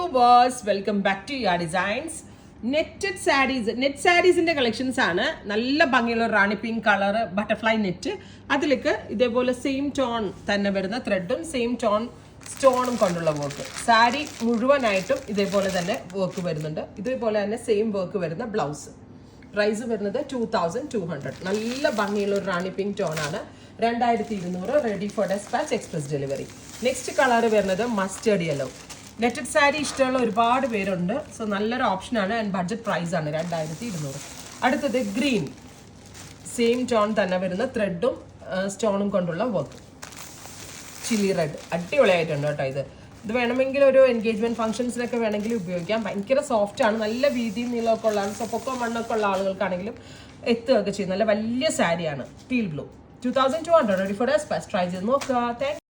viewers, welcome back to Your Designs. Netted sarees, net സാരീസിന്റെ collections ആണ്. നല്ല ഭംഗിയുള്ള rani pink colour butterfly net. അതിലേക്ക് ഇതേപോലെ സെയിം ടോൺ തന്നെ വരുന്ന ത്രെഡും സെയിം ടോൺ സ്റ്റോണും കൊണ്ടുള്ള വർക്ക്. സാരി മുഴുവനായിട്ടും ഇതേപോലെ തന്നെ വർക്ക് വരുന്നുണ്ട്. ഇതേപോലെ തന്നെ സെയിം വർക്ക് വരുന്ന ബ്ലൗസ്. പ്രൈസ് വരുന്നത് 2200. നല്ല ഭംഗിയുള്ള ഒരു റാണി പിങ്ക് ടോൺ ആണ്. 2200. Ready for despatch, express delivery. Next colour വരുന്നത് മസ്റ്റേർഡ് യെല്ലോ. നെറ്റഡ് സാരി ഇഷ്ടമുള്ള ഒരുപാട് പേരുണ്ട്. സോ നല്ലൊരു ഓപ്ഷനാണ് ആൻഡ് ബഡ്ജറ്റ് പ്രൈസ് ആണ് 2200. അടുത്തത് ഗ്രീൻ, സെയിം ടോൺ തന്നെ വരുന്ന ത്രെഡും സ്റ്റോണും കൊണ്ടുള്ള വർക്ക്. ചില്ലി റെഡ് അടിപൊളിയായിട്ടുണ്ട് കേട്ടോ. ഇത് വേണമെങ്കിൽ ഒരു എൻഗേജ്മെന്റ് ഫംഗ്ഷൻസിനൊക്കെ വേണമെങ്കിൽ ഉപയോഗിക്കാം. ഭയങ്കര സോഫ്റ്റ് ആണ്, നല്ല വീതി നീളമൊക്കെ ഉള്ളതാണ്. സോ പൊക്കോ മണ്ണൊക്കെ ഉള്ള ആളുകൾക്കാണെങ്കിലും എത്തുകയൊക്കെ ചെയ്യും. നല്ല വലിയ സാരിയാണ്. Teal blue. 2200. Ready for despatch. Try ചെയ്ത് നോക്കുക. താങ്ക്